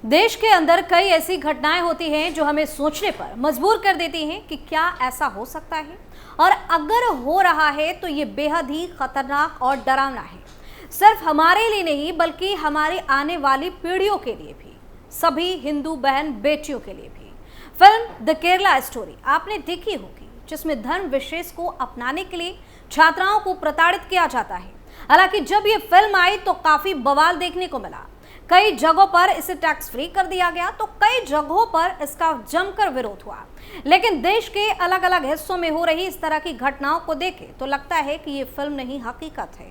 देश के अंदर कई ऐसी घटनाएं होती हैं जो हमें सोचने पर मजबूर कर देती हैं कि क्या ऐसा हो सकता है, और अगर हो रहा है तो ये बेहद ही खतरनाक और डरावना है। सिर्फ हमारे लिए नहीं बल्कि हमारी आने वाली पीढ़ियों के लिए भी, सभी हिंदू बहन बेटियों के लिए भी। फिल्म द केरला स्टोरी आपने देखी होगी, जिसमें धर्म विशेष को अपनाने के लिए छात्राओं को प्रताड़ित किया जाता है। हालांकि जब ये फिल्म आई तो काफी बवाल देखने को मिला। कई जगहों पर इसे टैक्स फ्री कर दिया गया तो कई जगहों पर इसका जमकर विरोध हुआ। लेकिन देश के अलग अलग हिस्सों में हो रही इस तरह की घटनाओं को देखे तो लगता है कि ये फिल्म नहीं हकीकत है।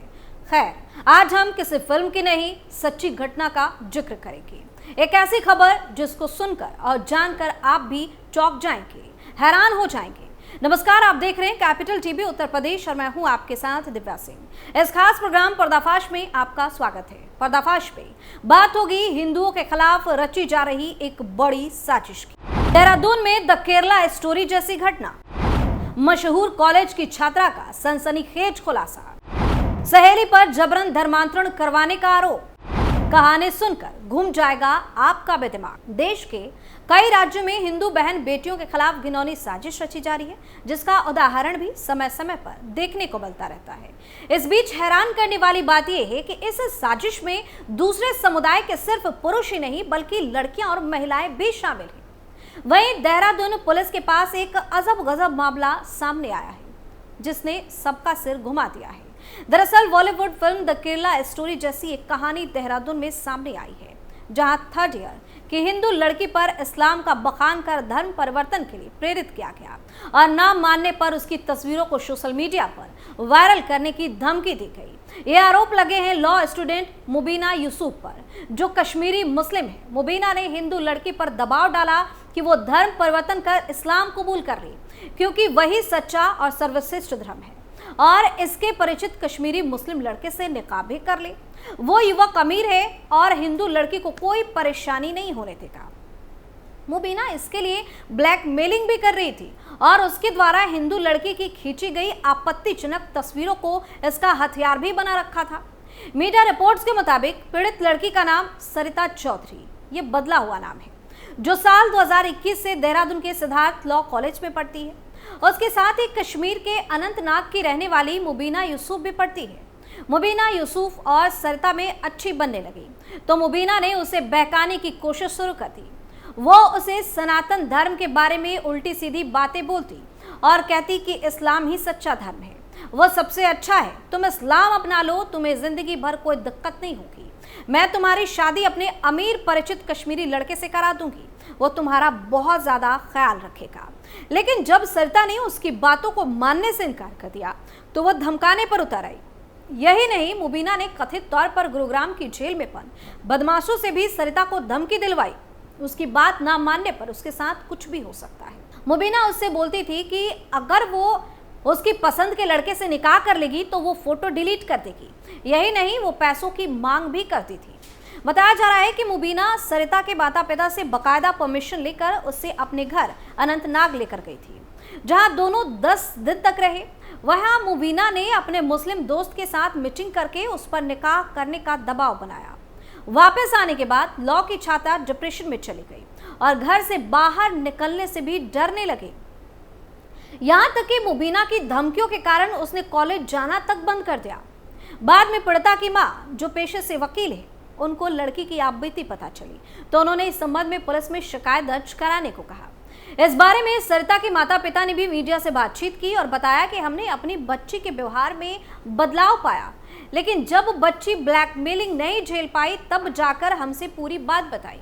खैर, आज हम किसी फिल्म की नहीं, सच्ची घटना का जिक्र करेंगे। एक ऐसी खबर जिसको सुनकर और जानकर आप भी चौंक जाएंगे, हैरान हो जाएंगे। नमस्कार, आप देख रहे हैं कैपिटल टीवी उत्तर प्रदेश और मैं हूं आपके साथ दिव्या सिंह। इस खास प्रोग्राम पर्दाफाश में आपका स्वागत है। पर्दाफाश पे बात होगी हिंदुओं के खिलाफ रची जा रही एक बड़ी साजिश की। देहरादून में द केरला स्टोरी जैसी घटना, मशहूर कॉलेज की छात्रा का सनसनीखेज खुलासा, सहेली पर जबरन धर्मांतरण करवाने का आरोप। कहानी सुनकर घूम जाएगा आपका भी दिमाग। देश के कई राज्यों में हिंदू बहन बेटियों के खिलाफ घिनौनी साजिश रची जा रही है, जिसका उदाहरण भी समय समय पर देखने को मिलता रहता है। इस बीच हैरान करने वाली बात यह है कि इस साजिश में दूसरे समुदाय के सिर्फ पुरुष ही नहीं बल्कि लड़कियां और महिलाएं भी शामिल हैं। वहीं देहरादून पुलिस के पास एक अजब गजब मामला सामने आया है, जिसने सबका सिर घुमा दिया है। दरअसल Bollywood film the Kerala story जैसी एक कहानी देहरादून में सामने आई है, जहां 3rd ईयर की हिंदू लड़की पर इस्लाम का बखान कर धर्म परिवर्तन के लिए प्रेरित किया गया और नाम मानने पर उसकी तस्वीरों को सोशल मीडिया पर वायरल करने की धमकी दी गई। ये आरोप लगे हैं लॉ स्टूडेंट मुबीना यूसुफ पर, जो कश्मीरी मुस्लिम है। मुबीना ने हिंदू लड़की पर दबाव डाला कि वो धर्म परिवर्तन कर इस्लाम कबूल कर ली, क्योंकि वही सच्चा और सर्वश्रेष्ठ धर्म है, और इसके परिचित कश्मीरी मुस्लिम लड़के से निकाह भी कर ले। वो युवक अमीर है और हिंदू लड़की को कोई परेशानी नहीं होने देगा। मुबीना इसके लिए ब्लैकमेलिंग भी कर रही थी और उसके द्वारा हिंदू लड़की की खींची गई आपत्तिजनक तस्वीरों को इसका हथियार भी बना रखा था। मीडिया रिपोर्ट्स के मुताबिक पीड़ित लड़की का नाम सरिता चौधरी, ये बदला हुआ नाम है, जो साल 2021 से देहरादून के सिद्धार्थ लॉ कॉलेज में पढ़ती है। उसके साथ ही कश्मीर के अनंतनाग की रहने वाली मुबीना यूसुफ भी पढ़ती है। मुबीना यूसुफ और सरिता में अच्छी बनने लगी तो मुबीना ने उसे बहकाने की कोशिश शुरू कर दी। वो उसे सनातन धर्म के बारे में उल्टी सीधी बातें बोलती और कहती कि इस्लाम ही सच्चा धर्म है, वो सबसे अच्छा है, तुम इस्लाम अपना लो, तुम्हें जिंदगी भर कोई दिक्कत नहीं होगी, मैं तुम्हारी शादी अपने अमीर परिचित कश्मीरी लड़के से करा दूंगी, वो तुम्हारा बहुत ज्यादा ख्याल रखेगा। लेकिन जब सरिता ने उसकी बातों को मानने से इनकार कर दिया तो वो धमकाने पर उतर आई। यही नहीं, मुबीना ने कथित तौर पर गुरुग्राम की जेल में बदमाशों से भी सरिता को धमकी दिलवाई। उसकी बात ना मानने पर उसके साथ कुछ भी हो सकता है। मुबीना उससे बोलती थी कि अगर वो उसकी पसंद के लड़के से निकाह कर लेगी तो वो फोटो डिलीट कर देगी। यही नहीं, वो पैसों की मांग भी करती थी। बताया जा रहा है कि मुबीना सरिता के माता पिता से बकायदा परमिशन लेकर उससे अपने घर अनंतनाग लेकर गई थी, जहां दोनों 10 दिन तक रहे। वहां मुबीना ने अपने मुस्लिम दोस्त के साथ मीटिंग करके उस पर निकाह करने का दबाव बनाया। वापस आने के बाद लॉ की छात्रा डिप्रेशन में चली गई और घर से बाहर निकलने से भी डरने लगी। यहां तक कि मुबीना की धमकियों के कारण उसने कॉलेज जाना तक बंद कर दिया। बाद में पीड़िता की मां, जो पेशे से वकील है, उनको लड़की की आपबीती पता चली तो उन्होंने इस संबंध में पुलिस में शिकायत दर्ज कराने को कहा। इस बारे में सरिता के माता पिता ने भी मीडिया से बातचीत की और बताया कि हमने अपनी बच्ची के व्यवहार में बदलाव पाया, लेकिन जब बच्ची ब्लैकमेलिंग नहीं झेल पाई तब जाकर हमसे पूरी बात बताई।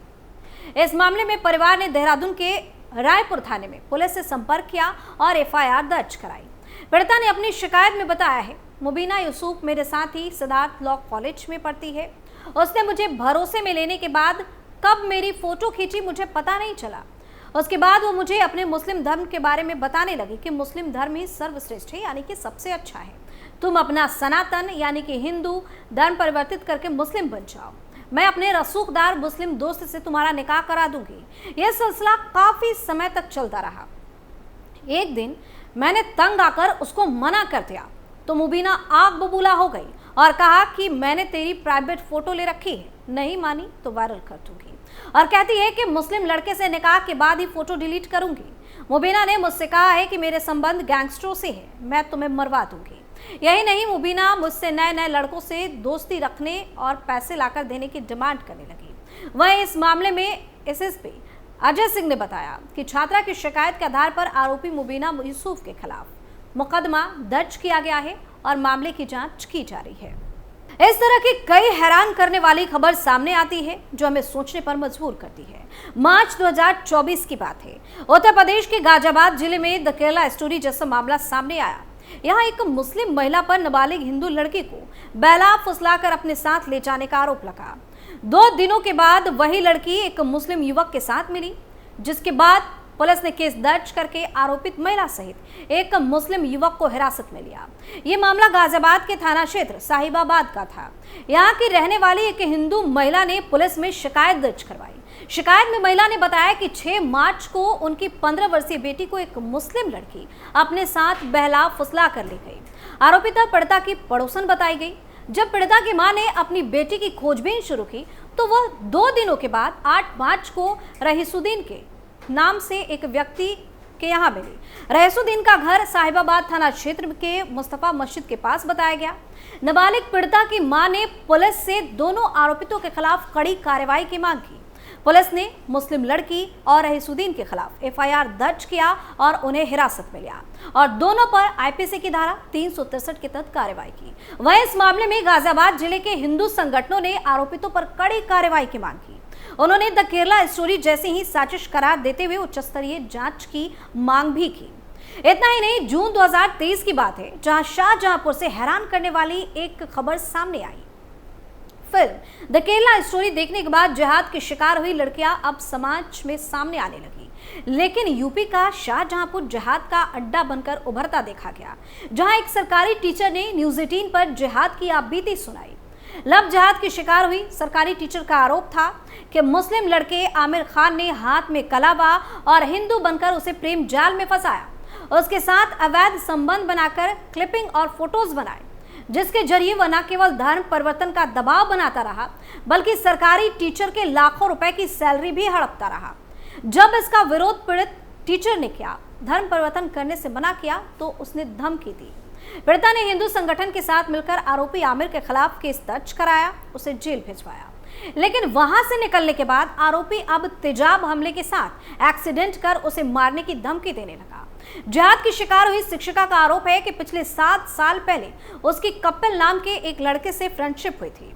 इस मामले में परिवार ने देहरादून के रायपुर थाने में पुलिस से संपर्क किया और FIR दर्ज कराई। पीड़िता ने अपनी शिकायत में बताया है, मुबीना यूसुफ मेरे साथ ही सिद्धार्थ लॉ कॉलेज में पढ़ती है। उसने मुझे भरोसे में लेने के बाद कब मेरी फोटो खींची मुझे पता नहीं चला। उसके बाद वो मुझे अपने मुस्लिम धर्म के बारे में बताने लगी कि मुस्लिम धर्म ही सर्वश्रेष्ठ है, यानी कि सबसे अच्छा है, तुम अपना सनातन यानी कि हिंदू धर्म परिवर्तित करके मुस्लिम बन जाओ, मैं अपने रसूखदार मुस्लिम दोस्त से तुम्हारा निकाह करा दूंगी। यह सिलसिला काफी समय तक चलता रहा। एक दिन मैंने तंग आकर उसको मना कर दिया तो मुबीना आग बबूला हो गई और कहा कि मैंने तेरी प्राइवेट फोटो ले रखी है, नहीं मानी तो वायरल कर दूंगी। और कहती है कि मुस्लिम लड़के से निकाह के बाद ही फोटो डिलीट करूंगी। मुबीना ने मुझसे कहा है कि मेरे संबंध गैंगस्टरों से है, मैं तुम्हें मरवा दूंगी। यही नहीं, मुबीना मुझसे नए नए लड़कों से दोस्ती रखने और पैसे लाकर देने की डिमांड करने लगी। वहीं इस मामले में एसएसपी अजय सिंह ने बताया कि छात्रा की शिकायत के आधार पर आरोपी मुबीना यूसुफ के खिलाफ मुकदमा दर्ज किया गया है और मामले की जांच की जा रही है। इस तरह की कई हैरान करने वाली खबर सामने आती है जो हमें सोचने पर मजबूर करती है। मार्च 2024 की बात है। उत्तर प्रदेश के गाजियाबाद जिले में द केरला स्टोरी जैसा मामला सामने आया। यहाँ एक मुस्लिम महिला पर नाबालिग हिंदू लड़की को बहला फुसलाकर अपने साथ ले जाने का आरोप लगा। 2 दिनों के बाद वही लड़की एक मुस्लिम युवक के साथ मिली, जिसके बाद पुलिस ने केस दर्ज करके आरोपित महिला सहित एक मुस्लिम युवक को हिरासत में लिया। ये मामला गाजियाबाद के थाना क्षेत्र साहिबाबाद का था। यहाँ की रहने वाली एक हिंदू महिला ने पुलिस में शिकायत दर्ज करवाई। शिकायत में महिला ने बताया कि 6 मार्च को उनकी 15 वर्षीय बेटी को एक मुस्लिम लड़की अपने साथ बहला फुसला कर ले गई। आरोपिता पीड़िता की पड़ोसन बताई गई। जब पीड़िता की मां ने अपनी बेटी की खोजबीन शुरू की तो वह 2 दिनों के बाद 8 मार्च को रहीसुद्दीन के नाम से एक व्यक्ति के यहाँ मिली। रहीसुद्दीन का घर साहिबाबाद थाना क्षेत्र के मुस्तफा मस्जिद के पास बताया गया। नाबालिग पीड़िता की मां ने पुलिस से दोनों आरोपितों के खिलाफ कड़ी कार्रवाई की मांग की। पुलिस ने मुस्लिम लड़की और रहीसुद्दीन के खिलाफ एफआईआर दर्ज किया और उन्हें हिरासत में लिया और दोनों पर आईपीसी की धारा 363 के तहत कार्रवाई की। वहीं इस मामले में गाजियाबाद जिले के हिंदू संगठनों ने आरोपितों पर कड़ी कार्रवाई की मांग की। उन्होंने द केरला स्टोरी जैसी ही साजिश करार देते हुए उच्च स्तरीय जांच की मांग भी की। इतना ही नहीं, जून 2023 की बात है जहां शाहजहांपुर से हैरान करने वाली एक खबर सामने आई। फिल्म द केरला स्टोरी देखने के बाद जिहाद की शिकार हुई लड़कियां अब समाज में सामने आने लगी, लेकिन यूपी का शाहजहांपुर जिहाद का अड्डा बनकर उभरता देखा गया, जहां एक सरकारी टीचर ने न्यूज़ 18 पर जिहाद की आपबीती सुनाई। लव जिहाद की शिकार हुई सरकारी टीचर का आरोप था कि मुस्लिम लड़के आमिर खान ने हाथ में कलावा और हिंदू बनकर उसे प्रेम जाल में फंसाया। उसके साथ अवैध संबंध बनाकर क्लिपिंग और फोटोज बनाए, जिसके जरिए वह न केवल धर्म परिवर्तन का दबाव बनाता रहा बल्कि सरकारी टीचर के लाखों रुपए की सैलरी भी हड़पता रहा। जब इसका विरोध पीड़ित टीचर ने किया, धर्म परिवर्तन करने से मना किया, तो उसने धमकी दी। पीड़िता ने हिंदू संगठन के साथ मिलकर आरोपी आमिर के खिलाफ केस दर्ज कराया, उसे जेल भिजवाया। लेकिन वहां से निकलने के बाद आरोपी अब तेजाब हमले के साथ एक्सीडेंट कर उसे मारने की धमकी देने लगा। जिहाद की शिकार हुई शिक्षिका का आरोप है कि पिछले 7 साल पहले उसकी कपिल नाम के एक लड़के से फ्रेंडशिप हुई थी।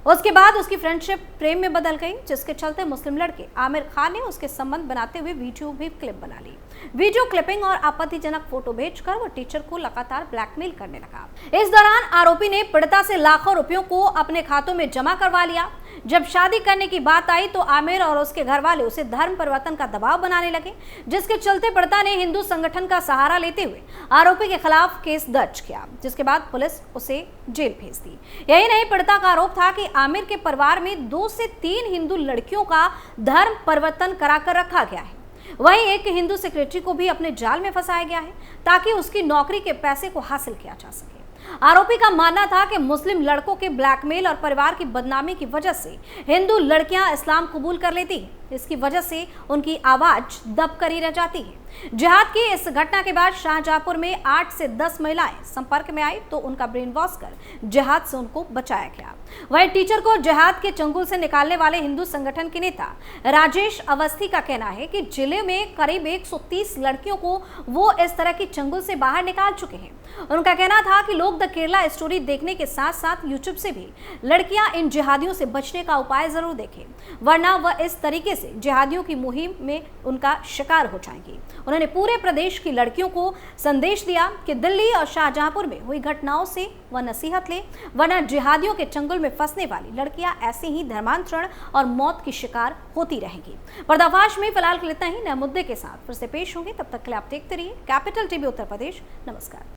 उसके बाद उसकी फ्रेंडशिप प्रेम में बदल गई, जिसके चलते मुस्लिम लड़के आमिर खान ने उसके संबंध बनाते हुए वीडियो भी क्लिप बना ली। वीडियो क्लिपिंग और आपत्तिजनक फोटो भेजकर वो टीचर को लगातार ब्लैकमेल करने लगा। इस दौरान आरोपी ने पीड़िता से लाखों रुपयों को अपने खातों में जमा करवा लिया। जब शादी करने की बात आई तो आमिर और उसके घर वाले उसे धर्म परिवर्तन का दबाव बनाने लगे, जिसके चलते पीड़िता ने हिंदू संगठन का सहारा लेते हुए आरोपी के खिलाफ केस दर्ज किया, जिसके बाद पुलिस उसे जेल भेज दी। यही नहीं, पीड़िता का आरोप था कि आमिर के परिवार में 2 से 3 हिंदू लड़कियों का धर्म परिवर्तन कराकर रखा गया है। वहीं एक हिंदू सेक्रेटरी को भी अपने जाल में फंसाया गया है ताकि उसकी नौकरी के पैसे को हासिल किया जा सके। आरोपी का मानना था कि मुस्लिम लड़कों के ब्लैकमेल और परिवार की बदनामी की वजह से हिंदू लड़कियां इस्लाम कबूल कर लेती हैं। इसकी वजह से उनकी आवाज दबकर ही रह जाती है। जिहाद की इस घटना के बाद शाहजहांपुर में 8 से 10 महिलाएं संपर्क में आई तो उनका ब्रेन वॉश कर जिहाद से उनको बचाया गया। वहीं टीचर को जिहाद के चंगुल से निकालने वाले हिंदू संगठन के नेता राजेश अवस्थी का कहना है कि जिले में करीब 130 लड़कियों को वो इस तरह की चंगुल से बाहर निकाल चुके हैं। उनका कहना था कि लोग द केरला स्टोरी देखने के साथ साथ यूट्यूब से भी लड़कियां इन जिहादियों से बचने का उपाय जरूर देखें, वरना वह इस तरीके से जिहादियों की मुहिम में उनका शिकार हो जाएंगी। उन्होंने पूरे प्रदेश की लड़कियों को संदेश दिया कि दिल्ली और शाहजहांपुर में हुई घटनाओं से वह नसीहत ले, वरना जिहादियों के चंगुल में फंसने वाली लड़कियां ऐसे ही धर्मांतरण और मौत की शिकार होती रहेंगी। पर्दाफाश में फिलहाल के लिए इतना ही। नए मुद्दे के साथ फिर से पेश होंगे, तब तक के लिए आप देखते रहिए कैपिटल टीवी उत्तर प्रदेश। नमस्कार।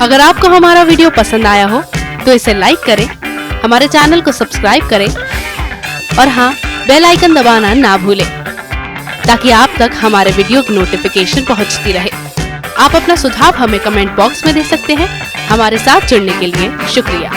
अगर आपको हमारा वीडियो पसंद आया हो तो इसे लाइक करें, हमारे चैनल को सब्सक्राइब करें और हाँ, बेल आइकन दबाना ना भूलें। ताकि आप तक हमारे वीडियो की नोटिफिकेशन पहुंचती रहे। आप अपना सुझाव हमें कमेंट बॉक्स में दे सकते हैं। हमारे साथ जुड़ने के लिए शुक्रिया।